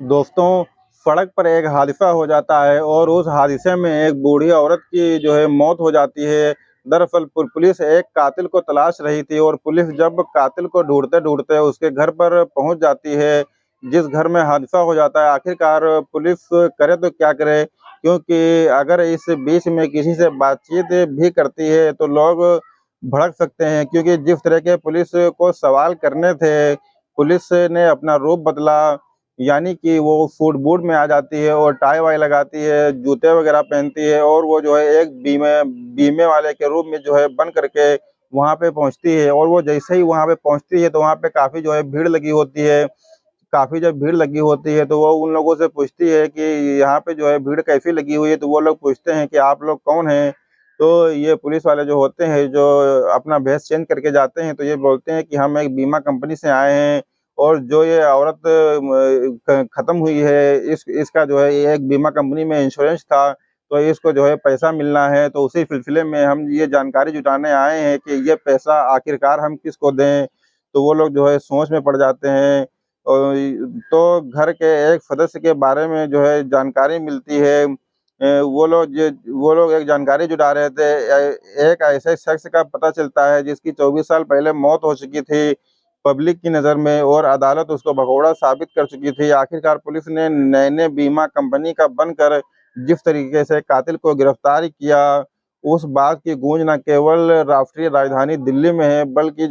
दोस्तों, सड़क पर एक हादसा हो जाता है और उस हादसे में एक बूढ़ी औरत की मौत हो जाती है। दरअसल पुलिस एक कातिल को तलाश रही थी और पुलिस जब कातिल को ढूँढते-ढूँढते उसके घर पर पहुँच जाती है, जिस घर में हादसा हो जाता है, आखिरकार पुलिस करे तो क्या करे? क्योंकि अगर इस बीच में किसी से बातचीत भी करती है, तो लोग भड़क सकते हैं, क्योंकि जिस तरह के पुलिस को सवाल करने थे, पुलिस ने अपना रूप बदला। यानी कि वो सूट बूट में आ जाती है और टाई वाई लगाती है, जूते वगैरह पहनती है और वो एक बीमे बीमे वाले के रूप में बन करके वहाँ पे पहुँचती है। और वो जैसे ही वहाँ पे पहुँचती है तो वहाँ पे काफ़ी भीड़ लगी होती है। काफ़ी जब भीड़ लगी होती है तो वो उन लोगों से पूछती है कि यहाँ पे भीड़ कैसी लगी हुई है? तो वो लोग पूछते हैं कि आप लोग कौन हैं? तो ये पुलिस वाले जो होते हैं, जो अपना भेष चेंज करके जाते हैं, तो ये बोलते हैं कि हम एक बीमा कंपनी से आए हैं और जो ये औरत म ख खत्म हुई है, इसका ये एक बीमा कंपनी में इंश्योरेंस था, तो इसको पैसा मिलना है, तो उसी सिलसिले में हम ये जानकारी जुटाने आए हैं कि ये पैसा आखिरकार हम किसको दें? तो वो लोग सोच में पड़ जाते हैं। और तो घर के एक सदस्य के बारे में जानकारी मिलती है। वो लोग एक जानकारी जुटा रहे थे। एक ऐसे शख्स का पता चलता है जिसकी 24 साल पहले मौत हो चुकी थी, पब्लिक की नज़र में, और अदालत उसको भगोड़ा साबित कर चुकी थी। आखिरकार पुलिस ने नए-नए बीमा कंपनी का बनकर जिस तरीके से कातिल को गिरफ्तार किया, उस बात की गूंज न केवल राष्ट्रीय राजधानी दिल्ली में है, बल्कि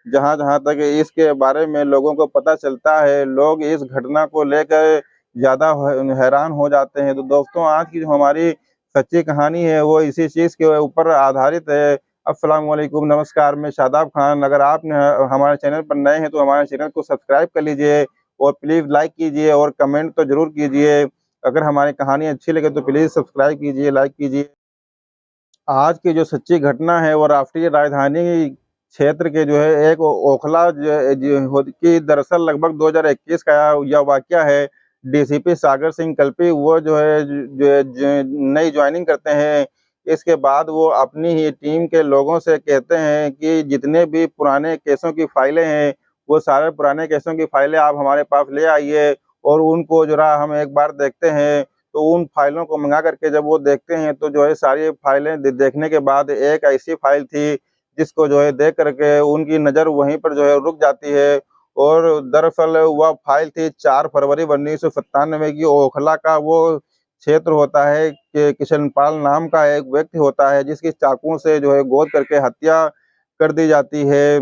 जहाँ-जहाँ तक इसके बारे में लोगों को पता चलता है, लोग इस घटना को लेकर ज़्यादा हैरान हो जाते हैं। तो दोस्तों, आज की जो हमारी सच्ची कहानी है, वो इसी चीज़ के ऊपर आधारित है। अस्सलाम वालेकुम, नमस्कार, मैं शादाब खान। अगर आपने हमारे चैनल पर नए हैं, तो हमारे चैनल को सब्सक्राइब कर लीजिए और प्लीज़ लाइक कीजिए और कमेंट तो ज़रूर कीजिए। अगर हमारी कहानी अच्छी लगे तो प्लीज़ सब्सक्राइब कीजिए, लाइक कीजिए। आज की जो सच्ची घटना है वो राष्ट्रीय राजधानी क्षेत्र के एक ओखला जो हो कि दरअसल लगभग 2021 का यह वाक़या है। डीसीपी सागर सिंह कल्पी वो नई जॉइनिंग करते हैं। इसके बाद वो अपनी ही टीम के लोगों से कहते हैं कि जितने भी पुराने केसों की फाइलें हैं, वो सारे पुराने केसों की फाइलें आप हमारे पास ले आइए और उनको ज़रा हम एक बार देखते हैं। तो उन फाइलों को मँगा करके जब वो देखते हैं तो सारी फाइलें देखने के बाद एक ऐसी फाइल थी जिसको देख करके उनकी नज़र वहीं पर रुक जाती है। और दरअसल वह फाइल थी 4 फरवरी 1997 की। ओखला का वो क्षेत्र होता है कि किशनपाल नाम का एक व्यक्ति होता है जिसकी चाकुओं से गोद करके हत्या कर दी जाती है।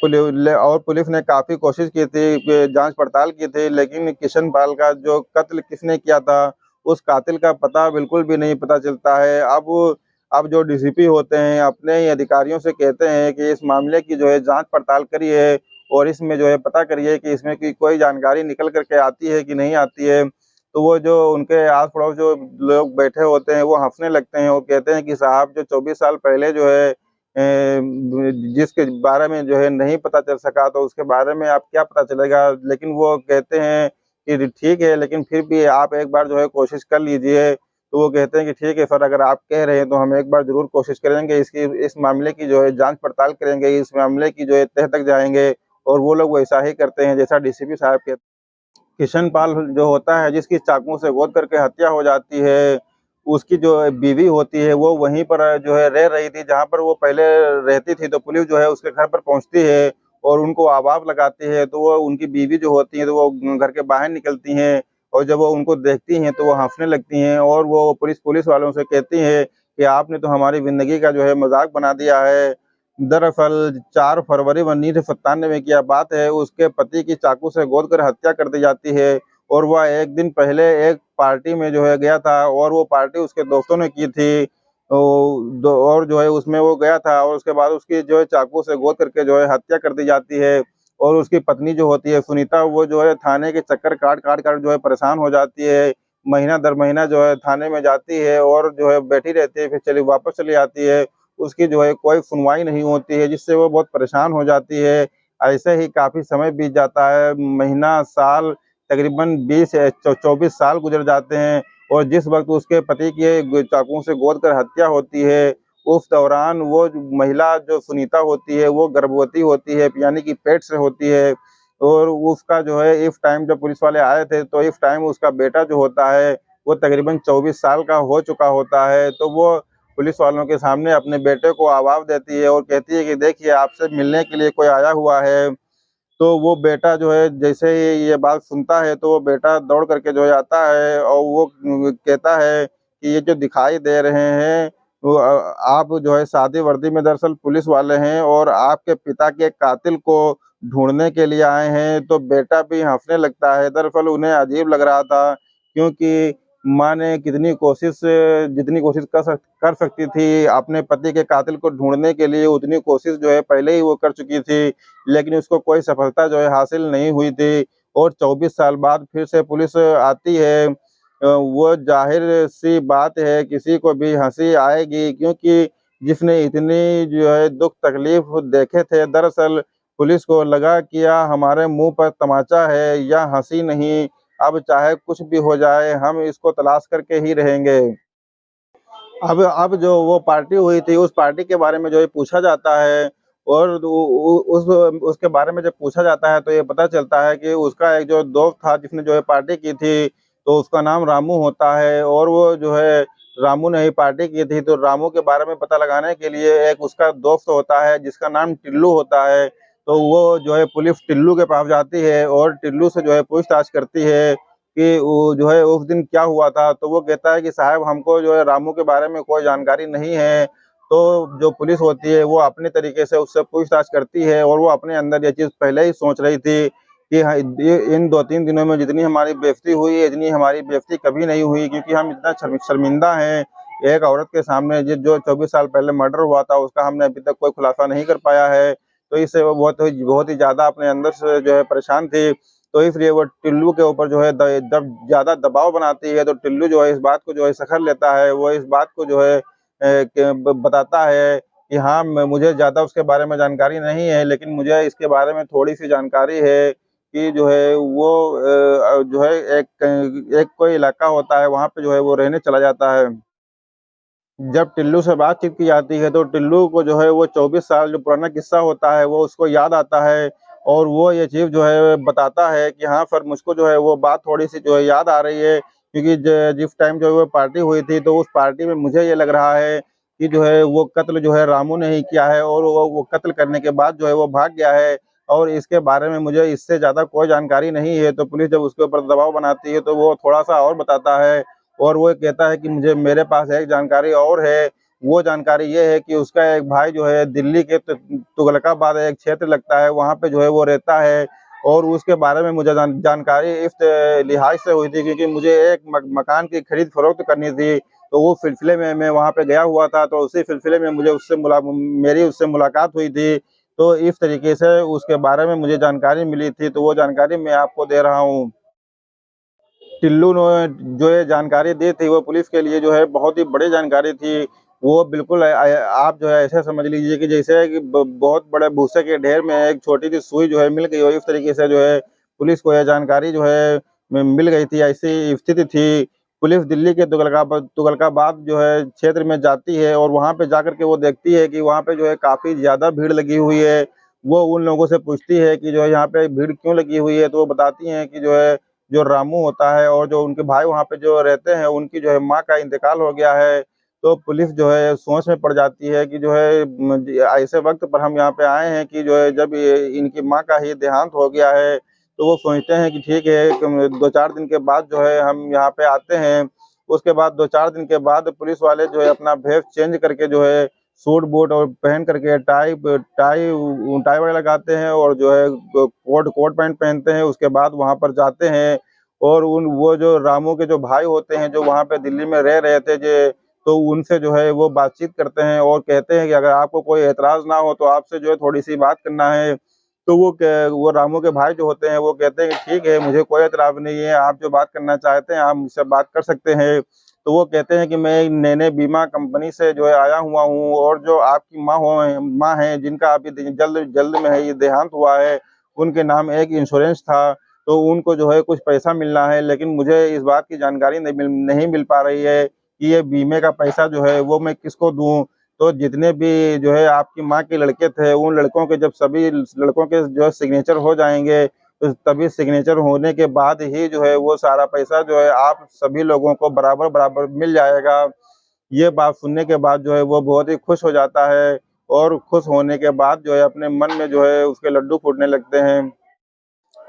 पुलिस ने काफ़ी कोशिश की थी, जाँच पड़ताल की थी, लेकिन किशन पाल का जो कत्ल किसने किया था, उस कातिल का पता बिल्कुल भी नहीं पता चलता है। अब जो डीसीपी होते हैं, अपने ही अधिकारियों से कहते हैं कि इस मामले की जाँच पड़ताल करिए और इसमें पता करिए कि इसमें की कोई जानकारी निकल कर के आती है कि नहीं आती है। तो वो जो उनके आस-पड़ोस जो लोग बैठे होते हैं, वो हँसने लगते हैं और कहते हैं कि साहब, जो 24 साल पहले जिसके बारे में नहीं पता चल सका, तो उसके बारे में अब क्या पता चलेगा? लेकिन वो कहते हैं कि ठीक है, लेकिन फिर भी आप एक बार कोशिश कर लीजिए। तो वो कहते हैं कि ठीक है सर, अगर आप कह रहे हैं तो हम एक बार ज़रूर कोशिश करेंगे, इस मामले की जाँच पड़ताल करेंगे, इस मामले की तह तक जाएँगे। और वो लोग वैसा ही करते हैं जैसा डीसीपी साहब कहते हैं। किशन पाल जो होता है, जिसकी चाकुओं से गोद करके हत्या हो जाती है, उसकी जो बीवी होती है वो वहीं पर रह रही थी जहाँ पर वो पहले रहती थी। तो पुलिस उसके घर पर पहुँचती है और उनको आवाज़ लगाती है, तो वो उनकी बीवी जो होती है तो वो घर के बाहर निकलती हैं और जब वो उनको देखती हैं तो वो हँसने लगती हैं और वो पुलिस वालों से कहती हैं कि आपने तो हमारी ज़िंदगी का मज़ाक बना दिया है। दरअसल 4 फरवरी 1997 की यह बात है, उसके पति की चाकू से गोद कर हत्या कर दी जाती है और वह एक दिन पहले एक पार्टी में गया था और वो पार्टी उसके दोस्तों ने की थी। तो और उसमें वो गया था और उसके बाद उसकी चाकू से गोद करके हत्या कर दी जाती है। और उसकी पत्नी जो होती है सुनीता, वो थाने के चक्कर काट-काट कर परेशान हो जाती है। महीना दर महीना थाने में जाती है और बैठी रहती है, फिर चली वापस चली आती है। उसकी कोई सुनवाई नहीं होती है, जिससे वो बहुत परेशान हो जाती है। ऐसे ही काफ़ी समय बीत जाता है, महीना, साल, तकरीबन 20 24 साल गुज़र जाते हैं और जिस वक़्त उसके पति की चाकुओं से गोद कर हत्या होती है, उस दौरान वो महिला जो सुनीता होती है, वो गर्भवती होती है, यानी कि पेट से होती है। और उसका जो है इस टाइम जब पुलिस वाले आए थे तो इस टाइम उसका बेटा जो होता है वो तकरीबन 24 साल का हो चुका होता है। तो वो पुलिस वालों के सामने अपने बेटे को आवाज़ देती है और कहती है कि देखिए आपसे मिलने के लिए कोई आया हुआ है। तो वो बेटा जो है जैसे ही ये बात सुनता है तो वो बेटा दौड़ करके जो है आता है और वो कहता है कि ये जो दिखाई दे रहे हैं वो आप जो है सादी वर्दी में दरअसल पुलिस वाले हैं और आपके पिता के कातिल को ढूँढने के लिए आए हैं। तो बेटा भी हँसने लगता है। दरअसल उन्हें अजीब लग रहा था क्योंकि माँ ने जितनी कोशिश कर सकती थी अपने पति के कातिल को ढूँढने के लिए उतनी कोशिश जो है पहले ही वो कर चुकी थी। लेकिन उसको कोई सफलता जो है हासिल नहीं हुई थी और 24 साल बाद फिर से पुलिस आती है। वो ज़ाहिर-सी बात है किसी को भी हँसी आएगी क्योंकि जिसने इतनी जो है दुःख तकलीफ़ देखे थे दरअसल पुलिस को लगा कि या हमारे मुँह पर तमाचा है या हँसी नहीं, अब चाहे कुछ भी हो जाए हम इसको तलाश करके ही रहेंगे। अब जो वो पार्टी हुई थी, उस पार्टी के बारे में जो है पूछा जाता है और उ उस उसके बारे में जब पूछा जाता है, तो ये पता चलता है कि उसका एक जो दोस्त था, जिसने जो है पार्टी की थी, तो उसका नाम रामू होता है और वो जो है रामू ने ही पार्टी की थी, तो रामू के बारे में पता लगाने के लिए एक उसका दोस्त होता है, जिसका नाम टिल्लू होता है। तो वो जो है पुलिस टिल्लू के पास जाती है और टिल्लू से जो है पूछताछ करती है कि वो जो है उस दिन क्या हुआ था? तो वो कहता है कि साहब हमको जो है रामू के बारे में कोई जानकारी नहीं है। तो जो पुलिस होती है वो अपने तरीके से उससे पूछताछ करती है और वो अपने अंदर ये चीज़ पहले ही सोच रही थी कि हाँ, ये इन 2-3 दिनों में जितनी हमारी बेइज़्ज़ती हुई है, इतनी हमारी बेइज़्ज़ती कभी नहीं हुई क्योंकि हम इतना शर्मिंदा हैं, एक औरत के सामने जो 24 साल पहले मर्डर हुआ था उसका हमने अभी तक कोई खुलासा नहीं कर पाया है। तो इससे वो बहुत ही ज़्यादा अपने अंदर से जो है परेशान थी। तो इसलिए वो टिल्लू के ऊपर जो है द जब ज़्यादा दबाव बनाती है, तो टिल्लू जो है इस बात को जो है सखर लेता है। वो इस बात को जो है क ब बताता है कि हाँ, मुझे ज़्यादा उसके बारे में जानकारी नहीं है, लेकिन मुझे इसके बारे में थोड़ी-सी जानकारी है कि जो है वो जो है एक कोई इलाका होता है, वहाँ पे जो है वो रहने चला जाता है। जब टिल्लू से बातचीत की जाती है, तो टिल्लू को जो है वो 24 साल जो पुराना किस्सा होता है, वो उसको याद आता है और वो ये चीज़ जो है बताता है कि हाँ, सर मुझको जो है वो बात थोड़ी-सी जो है याद आ रही है क्योंकि ज जिस टाइम जो है वो पार्टी हुई थी, तो उस पार्टी में मुझे ये लग रहा है कि जो है वो कत्ल जो है रामू ने ही किया है और वो कत्ल करने के बाद जो है वो भाग गया है और इसके बारे में मुझे इससे ज़्यादा कोई जानकारी नहीं है। तो पुलिस जब उसके ऊपर दबाव बनाती है, तो वो थोड़ा-सा और बताता है और वो कहता है कि मुझे मेरे पास एक जानकारी और है, वो जानकारी ये है कि उसका एक भाई जो है दिल्ली के तुगलकाबाद एक क्षेत्र लगता है, वहाँ पे जो है वो रहता है और उसके बारे में मुझे जानकारी इस लिहाज से हुई थी क्योंकि मुझे एक मकान की खरीद-फ़रोख्त करनी थी, तो वो सिलसिले में मैं वहाँ पे गया हुआ था, तो उसी सिलसिले में मुझे मेरी उससे मुलाकात हुई थी। तो इस तरीके से उसके बारे में मुझे जानकारी मिली थी, तो वो जानकारी मैं आपको दे रहा हूँ। टिल्लू ने जो ये जानकारी दी थी वो पुलिस के लिए जो है बहुत ही बड़ी जानकारी थी। वो बिल्कुल आप जो है ऐसे समझ लीजिए कि जैसे कि ब बहुत बड़े भूसे के ढेर में एक छोटी-सी सुई जो है मिल गई हो, इस तरीके से जो है पुलिस को ये जानकारी जो है मिल गई थी, ऐसी स्थिति थी। पुलिस दिल्ली के तुगलकाबाद जो है क्षेत्र में जाती है और वहाँ पे जाकर के वो देखती है कि वहाँ पे जो है काफ़ी ज़्यादा भीड़ लगी हुई है। वो उन लोगों से पूछती है कि जो है यहाँ पे भीड़ क्यों लगी हुई है? तो वो बताती हैं कि जो है जो रामू होता है और जो उनके भाई वहाँ पे जो रहते हैं, उनकी जो है माँ का इंतकाल हो गया है। तो पुलिस जो है सोच में पड़ जाती है कि जो है ऐसे वक़्त पर हम यहाँ पे आए हैं कि जो है जब ये इनकी माँ का ही देहांत हो गया है, तो वो सोचते हैं कि ठीक है 2-4 दिन के बाद जो है हम यहाँ पे आते हैं। उसके बाद 2-4 दिन के बाद पुलिस वाले जो है अपना भेष चेंज करके जो है सूट-बूट और पहन करके टाई वगैरह लगाते हैं और जो है कोट पैंट पहनते हैं, उसके बाद वहाँ पर जाते हैं और उन वो जो रामू के जो भाई होते हैं, जो वहाँ पे दिल्ली में रह रहे थे तो उनसे जो है वो बातचीत करते हैं और कहते हैं कि अगर आपको कोई ऐतराज़ ना हो तो आपसे जो है थोड़ी-सी बात करना है। तो वो रामू के भाई जो होते हैं वो कहते हैं कि ठीक है, मुझे कोई ऐतराज़ नहीं है, आप जो बात करना चाहते हैं आप मुझसे बात कर सकते हैं। तो वो कहते हैं कि मैं एक नैने बीमा कंपनी से जो है आया हुआ हूँ और जो आपकी माँ हैं जिनका अभी जल्द जल्द में है ये देहांत हुआ है, उनके नाम एक इंश्योरेंस था, तो उनको जो है कुछ पैसा मिलना है लेकिन मुझे इस बात की जानकारी नहीं मिल पा रही है कि ये बीमे का पैसा जो है वो मैं किसको दूँ? तो जितने भी जो है आपकी माँ के लड़के थे, उन लड़कों के जब सभी लड़कों के जो है सिग्नेचर हो जाएँगे, तभी सिग्नेचर होने के बाद ही जो है वो सारा पैसा जो है आप सभी लोगों को बराबर-बराबर मिल जाएगा। ये बात सुनने के बाद जो है वो बहुत ही खुश हो जाता है और खुश होने के बाद जो है अपने मन में जो है उसके लड्डू फूटने लगते हैं।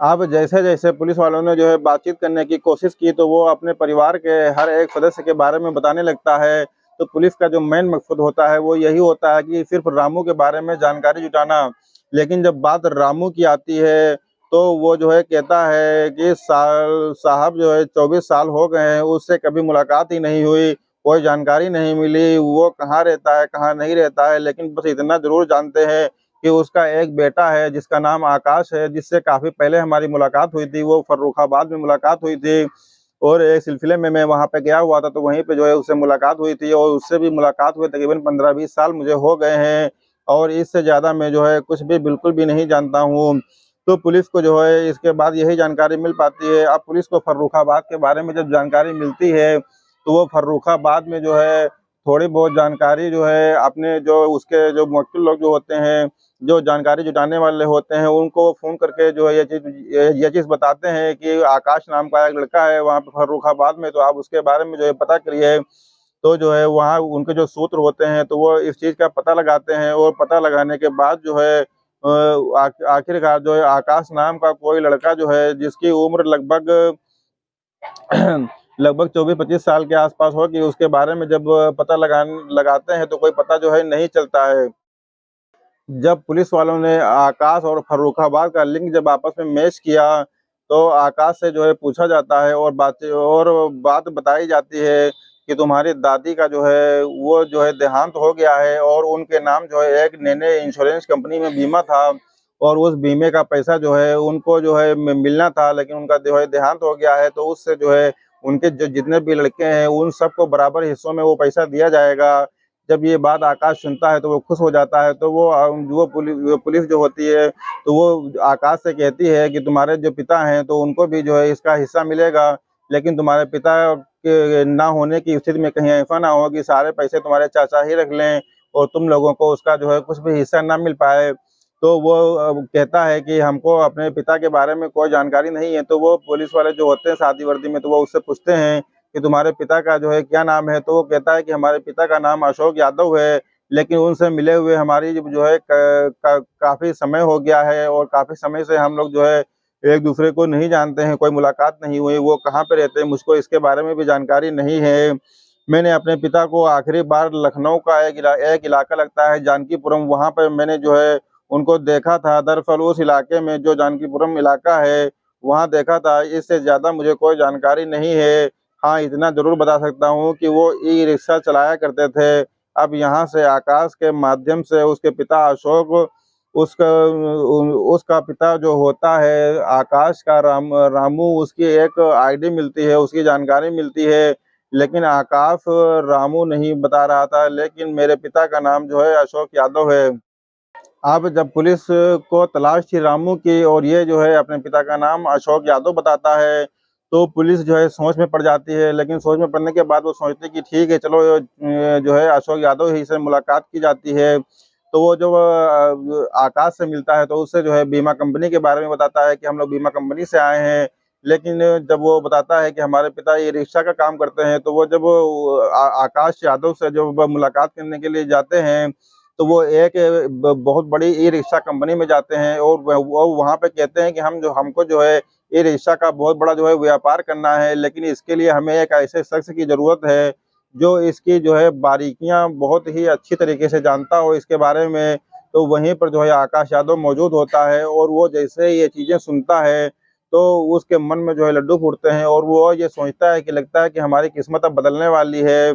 अब जैसे-जैसे पुलिस वालों ने जो है बातचीत करने की कोशिश की, तो वो अपने परिवार के हर एक सदस्य के बारे में बताने लगता है। तो पुलिस का जो मेन मकसद होता है, वो यही होता है कि सिर्फ़ रामू के बारे में जानकारी जुटाना। लेकिन जब बात रामू की आती है, तो वो जो है कहता है कि साहब जो है 24 साल हो गए हैं, उससे कभी मुलाकात ही नहीं हुई, कोई जानकारी नहीं मिली, वो कहाँ रहता है, कहाँ नहीं रहता है। लेकिन बस इतना ज़रूर जानते हैं कि उसका एक बेटा है जिसका नाम आकाश है, जिससे काफ़ी पहले हमारी मुलाकात हुई थी, वो फर्रुखाबाद में मुलाकात हुई थी और एक सिलसिले में मैं वहाँ पे गया हुआ था, तो वहीं पे जो है उससे मुलाकात हुई थी और उससे भी मुलाकात हुए तकरीबन 15-20 साल मुझे हो गए हैं और इससे ज़्यादा मैं जो है कुछ भी बिल्कुल भी नहीं जानता हूँ। तो पुलिस को जो है इसके बाद यही जानकारी मिल पाती है। अब पुलिस को फर्रुखाबाद के बारे में जब जानकारी मिलती है, तो वो फर्रुखाबाद में जो है थोड़ी बहुत जानकारी जो है अपने जो उसके जो मुवक्किल लोग जो होते हैं, जो जानकारी जुटाने वाले होते हैं, उनको फ़ोन करके जो है ये चीज़ बताते हैं कि आकाश नाम का एक लड़का है वहाँ पे फर्रुखाबाद में, तो आप उसके बारे में जो है पता करिए। तो जो है वहाँ उनके जो सूत्र होते हैं, तो वो इस चीज़ का पता लगाते हैं और पता लगाने के बाद जो है आखिरकार जो है आकाश नाम का कोई लड़का जो है जिसकी उम्र लगभग लगभग 24-25 साल के आस-पास होगी, उसके बारे में जब पता लगाते हैं, तो कोई पता जो है नहीं चलता है। जब पुलिस वालों ने आकाश और फर्रुखाबाद का लिंक जब आपस में मैच किया, तो आकाश से जो है पूछा जाता है और बात बताई जाती है कि तुम्हारी दादी का जो है, वो जो है देहांत हो गया है और उनके नाम जो है एक नैने इंश्योरेंस कंपनी में बीमा था और उस बीमे का पैसा जो है उनको जो है मिलना था, लेकिन उनका जो है देहांत हो गया है, तो उससे जो है उनके जितने भी लड़के हैं, उन सबको बराबर हिस्सों में वो पैसा दिया जाएगा। जब ये बात आकाश सुनता है तो वो खुश हो जाता है, तो वो पुलिस जो होती है, तो वो आकाश से कहती है कि तुम्हारे जो पिता हैं तो उनको भी जो है इसका हिस्सा मिलेगा, लेकिन तुम्हारे पिता के ना होने की स्थिति में कहीं ऐसा ना हो कि सारे पैसे तुम्हारे चाचा ही रख लें और तुम लोगों को उसका जो है कुछ भी हिस्सा ना मिल पाए। तो वो कहता है कि हमको अपने पिता के बारे में कोई जानकारी नहीं है, तो वो पुलिस वाले जो होते हैं सादी वर्दी में, तो वो उससे पूछते हैं कि तुम्हारे पिता का जो है क्या नाम है? तो वो कहता है कि हमारे पिता का नाम अशोक यादव है, लेकिन उनसे मिले हुए हमारी जो है काफ़ी समय हो गया है और काफ़ी समय से हम लोग जो है एक-दूसरे को नहीं जानते हैं, कोई मुलाकात नहीं हुई, वो कहाँ पे रहते हैं मुझको इसके बारे में भी जानकारी नहीं है। मैंने अपने पिता को आखिरी बार लखनऊ का एक इलाका लगता है जानकीपुरम, वहाँ पे मैंने जो है उनको देखा था। दरअसल उस इलाके में जो जानकीपुरम इलाका है, वहाँ देखा था, इससे ज़्यादा मुझे कोई जानकारी नहीं है। हाँ, इतना ज़रूर बता सकता हूँ कि वो ई-रिक्शा चलाया करते थे। अब यहाँ से आकाश के माध्यम से उसके पिता अशोक उसका उसका पिता जो होता है आकाश का रामू उसकी एक आईडी मिलती है, उसकी जानकारी मिलती है, लेकिन आकाश रामू नहीं बता रहा था, लेकिन मेरे पिता का नाम जो है अशोक यादव है। अब जब पुलिस को तलाश थी रामू की और ये जो है अपने पिता का नाम अशोक यादव बताता है, तो पुलिस जो है सोच में पड़ जाती है। लेकिन सोच में पड़ने के बाद वो सोचती है कि ठीक है चलो जो है अशोक यादव ही से मुलाकात की जाती है। तो वो जब आकाश से मिलता है तो उससे जो है बीमा कंपनी के बारे में बताता है कि हम लोग बीमा कंपनी से आए हैं। लेकिन जब वो बताता है कि हमारे पिता ये रिक्शा का काम करते हैं, तो वो जब आकाश यादव से जब मुलाकात करने के लिए जाते हैं, तो वो एक बहुत बड़ी ई-रिक्शा कंपनी में जाते हैं और वो वहाँ पे कहते हैं कि हमको जो है ई-रिक्शा का बहुत बड़ा जो है व्यापार करना है, लेकिन इसके लिए हमें एक ऐसे शख्स की ज़रूरत है, जो इसकी जो है बारीकियाँ बहुत ही अच्छी तरीके से जानता हो इसके बारे में। तो वहीं पर जो है आकाश यादव मौजूद होता है और वो जैसे ही ये चीज़ें सुनता है, तो उसके मन में जो है लड्डू फूटते हैं और वो ये सोचता है कि लगता है कि हमारी किस्मत अब बदलने वाली है।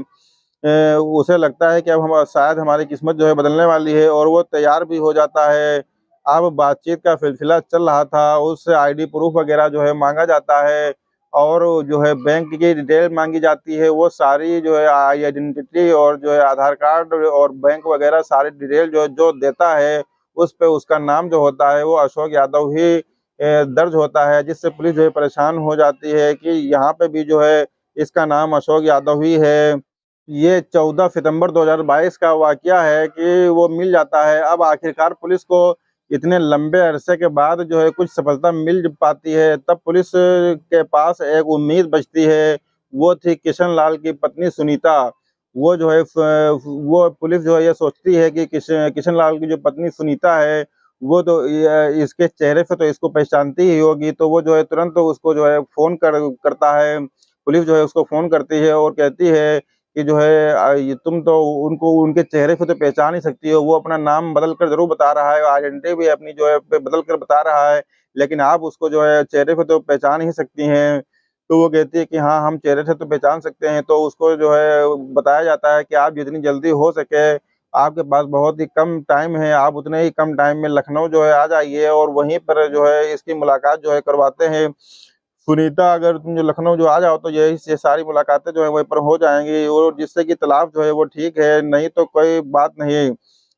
उसे लगता है कि अब हम शायद हमारी किस्मत जो है बदलने वाली है और वो तैयार भी हो जाता है। अब बातचीत का सिलसिला चल रहा था, उससे आईडी प्रूफ़ वग़ैरह जो है माँगा जाता है और जो है बैंक की डिटेल माँगी जाती है, वो सारी जो है आइडेंटिटी और जो है आधार कार्ड और बैंक वग़ैरह सारी डिटेल जो देता है, उस पे उसका नाम जो होता है वो अशोक यादव ही दर्ज होता है, जिससे पुलिस जो है परेशान हो जाती है कि यहाँ पे भी जो है इसका नाम अशोक यादव ही है। ये 14 सितंबर 2022 का वाक़या है कि वो मिल जाता है। अब आखिरकार पुलिस को इतने लंबे अरसे के बाद जो है कुछ सफलता मिल पाती है, तब पुलिस के पास एक उम्मीद बचती है। वो थी किशन लाल की पत्नी सुनीता। वो जो है वो पुलिस जो है ये सोचती है कि किशन लाल की जो पत्नी सुनीता है, वो तो इसके चेहरे से तो इसको पहचानती ही होगी, तो वो जो है तुरंत उसको जो है फ़ोन करता है। पुलिस जो है उसको फ़ोन करती है और कहती है कि जो है ये तुम तो उनको उनके चेहरे से तो पहचान ही सकती हो, वो अपना नाम बदल कर ज़रूर बता रहा है, आइडेंटिटी भी अपनी जो है बदल कर बता रहा है, लेकिन आप उसको जो है चेहरे से तो पहचान ही सकती हैं। तो वो कहती है कि हाँ, हम चेहरे से तो पहचान सकते हैं, तो उसको जो है बताया जाता है कि आप जितनी जल्दी हो सके, आपके पास बहुत ही कम टाइम है, आप उतने ही कम टाइम में लखनऊ जो है आ जाइए और वहीं पर जो है इसकी मुलाकात जो है करवाते हैं। सुनीता अगर तुम जो लखनऊ जो आ जाओ तो यही से सारी मुलाकातें जो है वहीं पर हो जाएँगी और जिससे कि तलाक जो है वो ठीक है, नहीं तो कोई बात नहीं।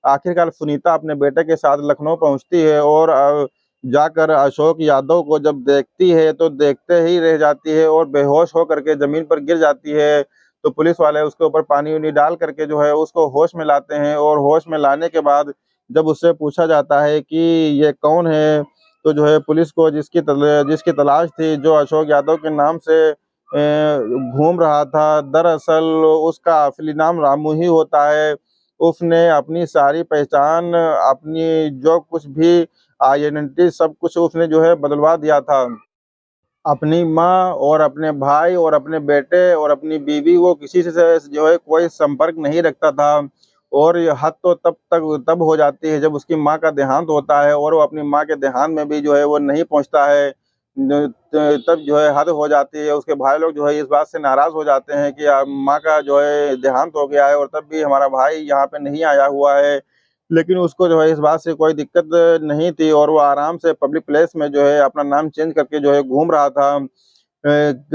आखिरकार सुनीता अपने बेटे के साथ लखनऊ पहुँचती है और जाकर अशोक यादव को जब देखती है तो देखते ही रह जाती है और बेहोश होकर के ज़मीन पर गिर जाती है। तो पुलिस वाले उसके ऊपर पानी-वानी डाल करके जो है उसको होश में लाते हैं और होश में लाने के बाद जब उससे पूछा जाता है कि ये कौन है? तो जो है पुलिस को जिसकी तलाश थी, जो अशोक यादव के नाम से घूम रहा था, दरअसल उसका असली नाम रामू ही होता है। उसने अपनी सारी पहचान, अपनी जो कुछ भी आइडेंटिटी सब कुछ उसने जो है बदलवा दिया था। अपनी माँ और अपने भाई और अपने बेटे और अपनी बीवी वो किसी से जो है कोई संपर्क नहीं रखता था और ये हद तो तब हो जाती है जब उसकी माँ का देहांत होता है और वो अपनी माँ के देहांत में भी जो है वो नहीं पहुँचता है। न त तब जो है हद हो जाती है, उसके भाई लोग जो है इस बात से नाराज़ हो जाते हैं कि माँ का जो है देहांत हो गया है और तब भी हमारा भाई यहाँ पे नहीं आया हुआ है। लेकिन उसको जो है इस बात से कोई दिक्कत नहीं थी और वो आराम से पब्लिक प्लेस में जो है अपना नाम चेंज करके जो है घूम रहा था।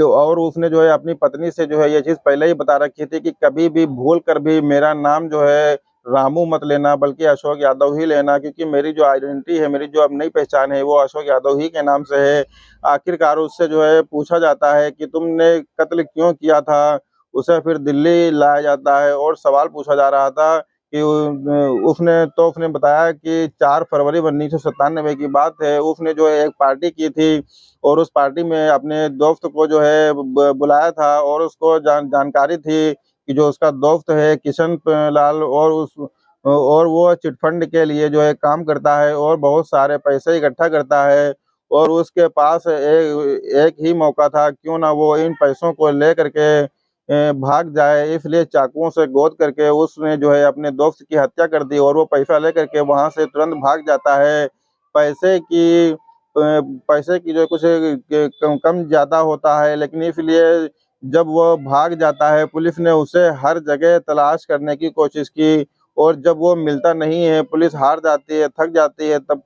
और उसने जो है अपनी पत्नी से जो है ये चीज़ पहले ही बता रखी थी कि कभी भी भूल कर भी मेरा नाम जो है रामू मत लेना बल्कि अशोक यादव ही लेना क्योंकि मेरी जो आइडेंटिटी है, मेरी जो अब नई पहचान है वो अशोक यादव ही के नाम से है। आखिरकार उससे जो है पूछा जाता है कि तुमने कत्ल क्यों किया था? उसे फिर दिल्ली लाया जाता है और सवाल पूछा जा रहा था कि उसने बताया कि 4 फरवरी 1997 की बात है, उसने जो है एक पार्टी की थी और उस पार्टी में अपने दोस्त को जो है बुलाया था और उसको जानकारी थी कि जो उसका दोस्त है किशन लाल और वो चिटफंड के लिए जो है काम करता है और बहुत सारे पैसे इकट्ठा करता है और उसके पास एक ही मौका था, क्यों ना वो इन पैसों को लेकर के भाग जाए, इसलिए चाकुओं से गोद करके उसने जो है अपने दोस्त की हत्या कर दी और वो पैसा लेकर के वहाँ से तुरंत भाग जाता है। पैसे की पैसे की जो कुछ कम ज़्यादा होता है, लेकिन इसलिए जब वो भाग जाता है, पुलिस ने उसे हर जगह तलाश करने की कोशिश की और जब वो मिलता नहीं है, पुलिस हार जाती है, थक जाती है, तब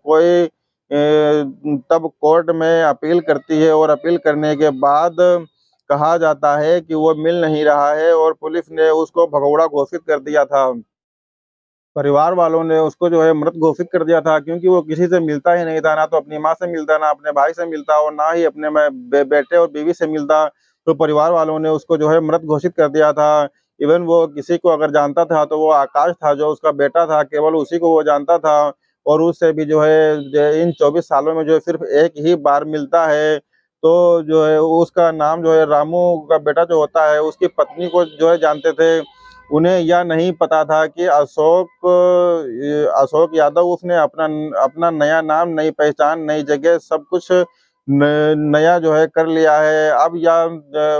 कोर्ट में अपील करती है और अपील करने के बाद कहा जाता है कि वो मिल नहीं रहा है और पुलिस ने उसको भगोड़ा घोषित कर दिया था। परिवार वालों ने उसको जो है मृत घोषित कर दिया था क्योंकि वो किसी से मिलता ही नहीं था, ना तो अपनी माँ से मिलता, ना अपने भाई से मिलता और ना ही अपने बेटे और बीवी से मिलता। तो परिवार वालों ने उसको जो है मृत घोषित कर दिया था। इवन वो किसी को अगर जानता था तो वो आकाश था जो उसका बेटा था, केवल उसी को वो जानता था और उससे भी जो है इन 24 सालों में जो है सिर्फ़ एक ही बार मिलता है। तो जो है उसका नाम जो है रामू का बेटा जो होता है उसकी पत्नी को जो है जानते थे। उन्हें यह नहीं पता था कि अशोक यादव उसने अपना अपना नया नाम, नई पहचान, नई जगह सब कुछ नया जो है कर लिया है। अब यह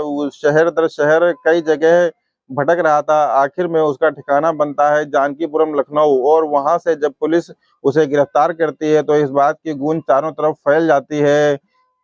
वो शहर दर शहर कई जगह भटक रहा था। आखिर में उसका ठिकाना बनता है जानकीपुरम लखनऊ और वहाँ से जब पुलिस उसे गिरफ्तार करती है तो इस बात की गूंज चारों तरफ फैल जाती है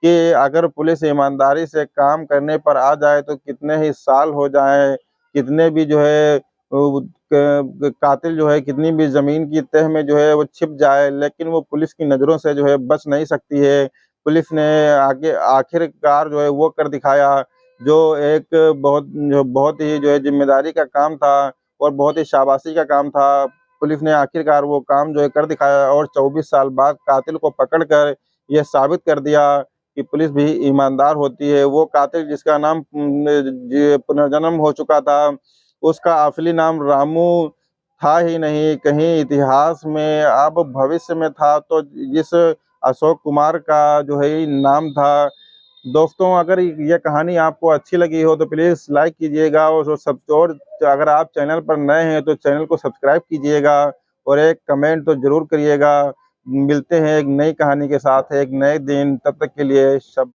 कि अगर पुलिस ईमानदारी से काम करने पर आ जाए तो कितने ही साल हो जाएँ, कितने भी जो है कातिल जो है कितनी भी ज़मीन की तह में जो है वो छिप जाए, लेकिन वो पुलिस की नज़रों से जो है बच नहीं सकती है। पुलिस ने आगे आखिरकार जो है वो कर दिखाया, जो बहुत ही जो है ज़िम्मेदारी का काम था और बहुत ही शाबाशी का काम था। पुलिस ने आखिरकार वो काम जो है कर दिखाया और 24 साल बाद कातिल को पकड़ कर ये साबित कर दिया कि पुलिस भी ईमानदार होती है। वो कातिल जिसका नाम पुनर्जन्म हो चुका था, उसका असली नाम रामू था ही नहीं कहीं इतिहास में, अब भविष्य में था तो जिस अशोक कुमार का जो है नाम था। दोस्तों, अगर ये कहानी आपको अच्छी लगी हो तो प्लीज़ लाइक कीजिएगा, और अगर आप चैनल पर नए हैं तो चैनल को सब्सक्राइब कीजिएगा और एक कमेंट तो ज़रूर करिएगा। मिलते हैं एक नई कहानी के साथ एक नए दिन, तब तक के लिए सब